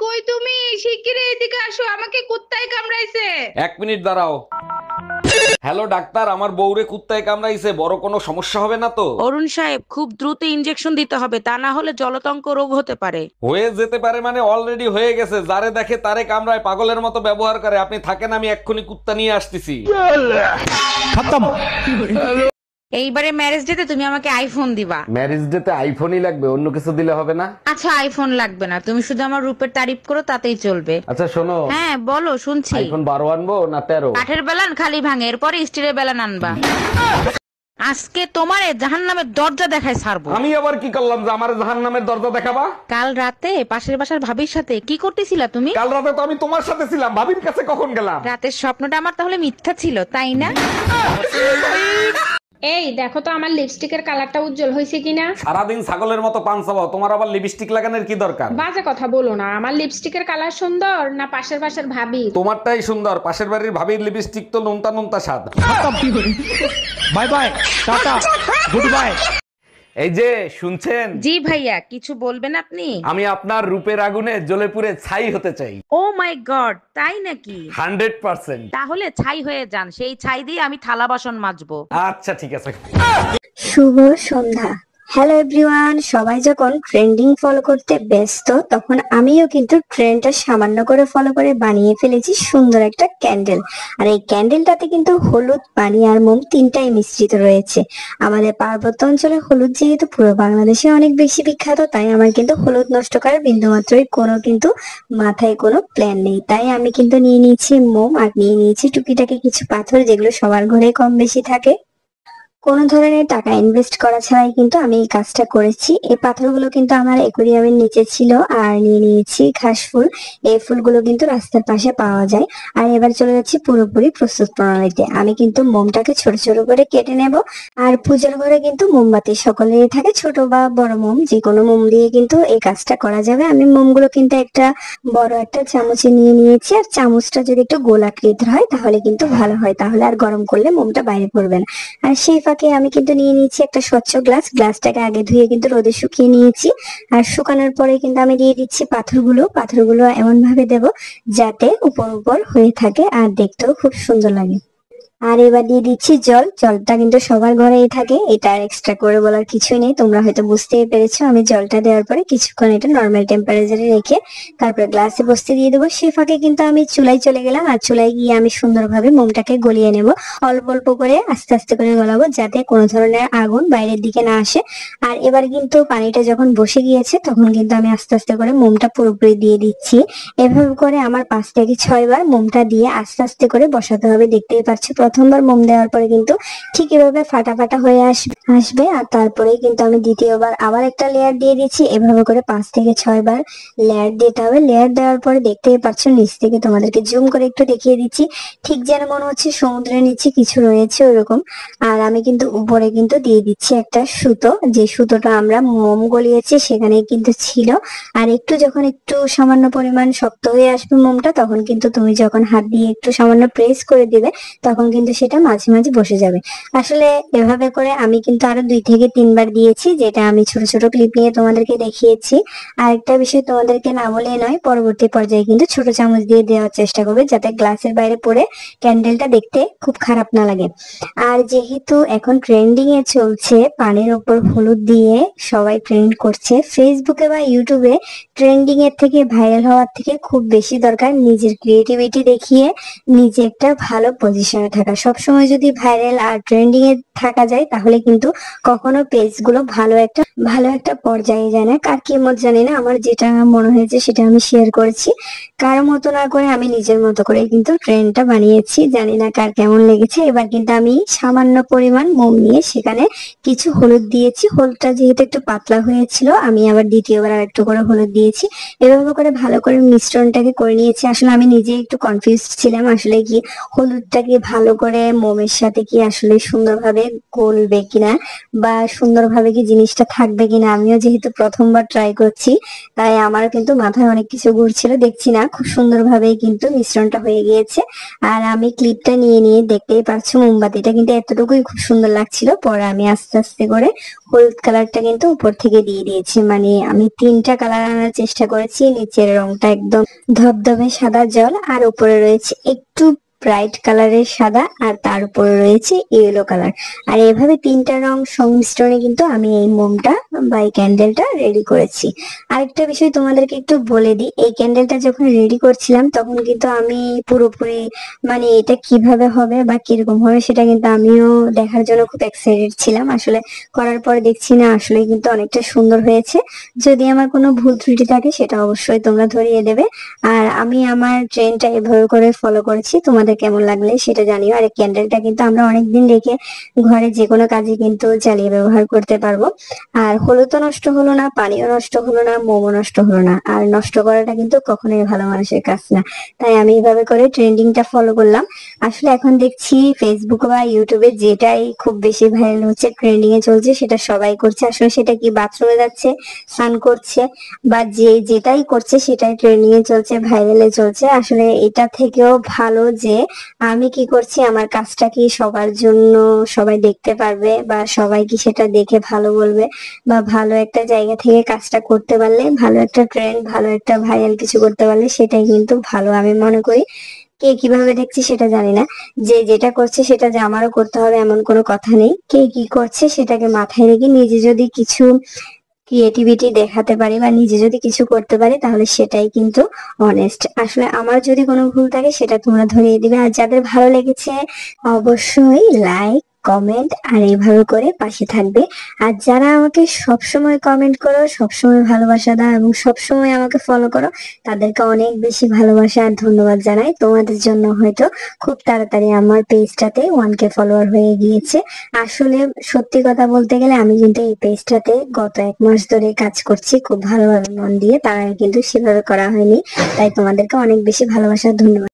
কই তুমি? শিগগিরই এদিকে আসো, আমাকে কুত্তায় কামড়াইছে। 1 মিনিট দাঁড়াও। হ্যালো ডাক্তার, আমার বউরে কুত্তায় কামড়াইছে, বড় কোনো সমস্যা হবে না তো? অরুণ সাহেব, খুব দ্রুত ইনজেকশন দিতে হবে, তা না হলে জলতঙ্ক রোগ হতে পারে। হয়ে যেতে পারে মানে অলরেডি হয়ে গেছে। যারে দেখে তারে কামড়ায়, পাগলের মতো ব্যবহার করে। আপনি থাকেন, আমি এক্ষুনি কুত্তা নিয়ে আসতেছি। এইবারে ম্যারেজ ডেতে তুমি আমাকে আইফোন দিবা। ম্যারেজ ডেতে আইফোনই লাগবে, অন্য কিছু দিলে হবে না? আচ্ছা, আইফোন লাগবে না, তুমি শুধু আমার রূপের তারিফ করো, তাতেই চলবে। আচ্ছা শোনো, হ্যাঁ বলো, শুনছি। আইফোন 12 আনবো না 13? কাঠের বেলান খালি ভাঙে, এরপরে স্টিলের বেলান আনবা। আজকে তোমারে জাহান্নামের দরজা দেখায় ছাড়বো। আমি আবার কি করলাম যে আমার জাহান্নামের দরজা দেখাবা? কাল রাতে পাশের বাসার ভাবির সাথে কি করতেছিলা তুমি? কাল রাতে তো আমি তোমার সাথে ছিলাম, ভাবির কাছে কখন গেলাম? রাতের স্বপ্নটা আমার তাহলে মিথ্যা ছিল, তাই না? এই দেখো তো আমার লিপস্টিকের কালারটা উজ্জ্বল হয়েছে কিনা। সারাদিন ছাগলের মতো পান চাবাও, তোমার আবার লিপস্টিক লাগানোর কি দরকার? বাজে কথা বলো না, আমার লিপস্টিকের কালার সুন্দর না পাশের বাসার ভাবি? তোমারটাই সুন্দর, পাশের বাড়ির ভাবির লিপস্টিক তো নুনতা নুনতা স্বাদ। Bye bye, tata, good bye. এই যে শুনছেন, জি ভাইয়া, কিছু বলবেন আপনি? আমি আপনার রূপের আগুনে জ্বলে পুড়ে ছাই হতে চাই। ও মাই গড, তাই নাকি? 100%। তাহলে ছাই হয়ে যান, সেই ছাই দিয়ে আমি থালা বাসন মাজবো। আচ্ছা ঠিক আছে। শুভ সন্ধ্যা। হ্যালো এভরিওয়ান, সবাই যখন ট্রেন্ডিং ফলো করতে ব্যস্ত তখন আমিও কিন্তু ট্রেন্ডটা সামান্য করে ফলো করে বানিয়ে ফেলেছি সুন্দর একটা ক্যান্ডেল। আর এই ক্যান্ডেলটাতে কিন্তু হলুদ, পানি আর মোম তিনটাই মিশ্রিত রয়েছে। আমাদের পার্বত্য অঞ্চলে হলুদ যেহেতু পুরো বাংলাদেশে অনেক বেশি বিখ্যাত, তাই আমার কিন্তু হলুদ নষ্ট করার বিন্দুমাত্রই কোনো কিন্তু মাথায় কোনো প্ল্যান নেই। তাই আমি কিন্তু নিয়ে নিয়েছি মোম আর নিয়ে নিয়েছি টুকিটাকি কিছু পাথর, যেগুলো সবার ঘরে কম বেশি থাকে। কোনো ধরনের টাকা ইনভেস্ট করা ছাড়াই কিন্তু আমি এই কাজটা করেছি। এই পাথরগুলো কিন্তু আমার অ্যাকুরিয়ামের নিচে ছিল। আর নিয়ে নিয়েছি ঘাস ফুল, এই ফুলগুলো কিন্তু রাস্তার পাশে পাওয়া যায়। আর এবার চলে যাচ্ছি পুরোপুরি প্রস্তুত প্রণালীতে। আমি কিন্তু মোমটাকে ছোট ছোট করে কেটে নেব। আর পূজার ঘরে কিন্তু মোমবাতি সকলেরই থাকে, ছোট বা বড় মোম যে কোনো মোম দিয়ে কিন্তু এই কাজটা করা যাবে। আমি মোমগুলো কিন্তু একটা বড় একটা চামচে নিয়ে নিয়েছি। আর চামচটা যদি একটু গোলাকৃতির হয় তাহলে কিন্তু ভালো হয়, তাহলে আর গরম করলে মোমটা বাইরে পড়বে না। আর সেই ফাঁকে আমি কিন্তু নিয়ে নিয়েছি একটা স্বচ্ছ গ্লাস। গ্লাসটাকে আগে ধুয়ে কিন্তু রোদে শুকিয়ে নিয়েছি। আর শুকানোর পরে কিন্তু আমি দিয়ে দিচ্ছি পাথরগুলো। পাথরগুলো এমন ভাবে দেব যাতে উপর উপর হয়ে থাকে আর দেখতেও খুব সুন্দর লাগে। আর এবার দিয়ে দিচ্ছি জল। জলটা কিন্তু সবার ঘরেই থাকে, এটা আর এক্সট্রা করে বলার কিছুই নেই, তোমরা হয়তো বুঝতেই পেরেছো। আমি জলটা দেওয়ার পরে কিছুক্ষণ এটা নর্মাল টেম্পারেচারে রেখে তারপরে গ্লাসে বসতে দিয়ে দেবো। সে ফাঁকে কিন্তু আমি চুলায় চলে গেলাম। আর চুলায় গিয়ে আমি সুন্দরভাবে মোমটাকে গলিয়ে নেব। অল্প অল্প করে আস্তে আস্তে করে গলাবো যাতে কোনো ধরনের আগুন বাইরের দিকে না আসে। আর এবার কিন্তু পানিটা যখন বসে গিয়েছে তখন কিন্তু আমি আস্তে আস্তে করে মোমটা পুরোপুরি দিয়ে দিচ্ছি। এভাবে করে আমার 5 থেকে 6 বার মোমটা দিয়ে আস্তে আস্তে করে বসাতে হবে। দেখতেই পাচ্ছি প্রথমবার মোম দেওয়ার পরে কিন্তু ঠিক এভাবে ফাটা ফাটা হয়ে আসবে। আর তারপরেই কিন্তু আমি দ্বিতীয়বার আবার একটা লেয়ার দিয়ে দিচ্ছি। এভাবে করে 5 থেকে 6 বার লেয়ার দিতে হবে। লেয়ার দেওয়ার পরে দেখতেই পাচ্ছ নিচ থেকে তোমাদেরকে জুম করে একটু দেখিয়ে দিচ্ছি, ঠিক যেন মনে হচ্ছে সমুদ্রের নিচে কিছু রয়েছে ওরকম। আর আমি কিন্তু উপরে কিন্তু দিয়ে দিচ্ছি একটা সুতো, যে সুতোটা আমরা মোম গলিয়েছি সেখানে কিন্তু ছিল। আর একটু যখন একটু সামান্য পরিমাণ শক্ত হয়ে আসবে মোমটা, তখন কিন্তু তুমি যখন হাত দিয়ে একটু সামান্য প্রেস করে দিবে তখন কিন্তু সেটা মাঝে মাঝে বসে যাবে। আসলে এভাবে করে আমি কিন্তু আরো 2 থেকে 3 বার দিয়েছি, যেটা আমি ছোট ছোট ক্লিপ নিয়ে তোমাদেরকে দেখিয়েছি। আর একটা বিষয় তোমাদেরকে না বলে নয়, পরবর্তী পর্যায়ে কিন্তু ছোট চামচ দিয়ে দেওয়ার চেষ্টা করবে যাতে গ্লাসের বাইরে পড়ে ক্যান্ডেলটা দেখতে খুব খারাপ না লাগে। আর যেহেতু এখন ট্রেন্ডিং এ চলছে পানির উপর হলুদ দিয়ে, সবাই ট্রেন্ড করছে ফেসবুকে বা ইউটিউবে, ট্রেন্ডিং এর থেকে ভাইরাল হওয়ার থেকে খুব বেশি দরকার নিজের ক্রিয়েটিভিটি দেখিয়ে নিজে একটা ভালো পজিশনে থাকা। সবসময় যদি ভাইরাল আর ট্রেন্ডিং এ থাকা যায় তাহলে কিন্তু কখনো পেজ গুলো ভালো একটা পর্যায়ে যায় না। কার কি মত জানি না, আমার যেটা মনে হয়েছে সেটা আমি শেয়ার করেছি। কারো মতো না করে আমি নিজের মতো করে কিন্তু ট্রেন্ডটা বানিয়েছি, জানি না কার কেমন লেগেছে। এবার কিন্তু আমি সামান্য পরিমাণ মোম নিয়ে সেখানে কিছু হলুদ দিয়েছি। হলুদটা যেহেতু একটু পাতলা হয়েছিল আমি আবার দ্বিতীয়বার আর একটু করে হলুদ দিয়েছি। এভাবে করে ভালো করে মিশ্রণটাকে করে নিয়েছি। আসলে আমি নিজে একটু কনফিউজ ছিলাম আসলে কি হলুদটাকে ভালো করে মোমের সাথে কি আসলে সুন্দরভাবে গলবে কিনা বা সুন্দরভাবে কি জিনিসটা থাকবে কিনা। আমিও যেহেতু প্রথমবার ট্রাই করছি, তাই আমার কিন্তু মাথায় অনেক কিছু ঘুরছিল। দেখছি না, খুব সুন্দরভাবেই কিন্তু মিশ্রণটা হয়ে গিয়েছে। আর আমি ক্লিপটা নিয়ে নিয়ে দেখতেই পাচ্ছ মোমবাতিটা কিন্তু এতটুকুই খুব সুন্দর লাগছিল। পরে আমি আস্তে আস্তে করে হলুদ কালারটা কিন্তু উপর থেকে দিয়ে দিয়েছি। মানে আমি 3টা কালার আনার চেষ্টা করেছি। নিচের রংটা একদম ধবধবে সাদা জল, আর উপরে রয়েছে একটু ব্রাইট কালারের সাদা, আর তার উপরে রয়েছে ইয়েলো কালার। আর এভাবে 3টা রং সংমিশ্রণে কিন্তু আমি এই মোমটা বা এই ক্যান্ডেলটা রেডি করেছি। আরেকটা বিষয় তোমাদেরকে একটু বলে দিই, এই ক্যান্ডেলটা যখন রেডি করছিলাম তখন কিন্তু আমি পুরোপুরি মানে এটা কিভাবে হবে বা কিরকম হবে সেটা কিন্তু আমিও দেখার জন্য খুব এক্সাইটেড ছিলাম। আসলে করার পরে দেখছি না, আসলে কিন্তু অনেকটা সুন্দর হয়েছে। যদি আমার কোনো ভুল ত্রুটি থাকে সেটা অবশ্যই তোমরা ধরিয়ে দেবে। আর আমি আমার ট্রেনটা এভাবে করে ফলো করেছি, তোমাদের কেমন লাগলে সেটা জানিও। আর এই ক্যান্ডেলটা কিন্তু আমরা অনেকদিন রেখে ঘরে যে কোনো কাজে কিন্তু জ্বালিয়ে ব্যবহার করতে পারবো। আর হলুদও নষ্ট হলো না, পানিও নষ্ট হলো না, মোমও নষ্ট হলো না। আর নষ্ট করাটা কিন্তু কখনোই ভালো মানুষের কাজ না। তাই আমি এইভাবে করে ট্রেন্ডিংটা ফলো করলাম। আসলে এখন দেখছি ফেসবুক বা ইউটিউবে যেটাই খুব বেশি ভাইরাল হচ্ছে, ট্রেন্ডিং এ চলছে, সেটা সবাই করছে। আসলে সেটা কি বাথরুমে যাচ্ছে, স্নান করছে বা যে যেটাই করছে সেটাই ট্রেন্ডিং এ চলছে, ভাইরালে চলছে। আসলে এটা থেকেও ভালো যে আমি কি করছি, আমার কাজটা কি সবার জন্য সবাই দেখতে পারবে বা সবাই কি সেটা দেখে ভালো বলবে, বা ভালো একটা জায়গা থেকে কাজটা করতে পারলে, ভালো একটা ট্রেন্ড, ভালো একটা ভাইরাল কিছু করতে পারলে সেটাই কিন্তু ভালো আমি মনে করি। কে কিভাবে দেখছি সেটা জানি না, যে যেটা করছে সেটা যে আমারও করতে হবে এমন কোনো কথা নেই। কে কি করছে সেটাকে মাথায় রেখে নিজে যদি কিছু ক্রিয়েটিভিটি দেখাতে পারি বা নিজে যদি কিছু করতে পারি তাহলে সেটাই কিন্তু অনেস্ট। আসলে আমার যদি কোনো ভুল থাকে সেটা তোমরা ধরিয়ে দিবে। আর যাদের ভালো লেগেছে অবশ্যই লাইক, কমেন্ট আর এইভাবে করে পাশে থাকবে। আর যারা আমাকে সবসময় কমেন্ট করো, সবসময় ভালোবাসা দাও এবং সবসময় আমাকে ফলো করো, তাদেরকে অনেক বেশি ভালোবাসা আর ধন্যবাদ জানাই। তোমাদের জন্য হয়তো খুব তাড়াতাড়ি আমার পেজটাতে 1K ফলোয়ার হয়ে গিয়েছে। আসলে সত্যি কথা বলতে গেলে আমি কিন্তু এই পেজটাতে গত 1 মাস ধরে কাজ করছি খুব ভালোভাবে মন দিয়ে, তার আগে কিন্তু সেভাবে করা হয়নি। তাই তোমাদেরকে অনেক বেশি ভালোবাসা আর ধন্যবাদ।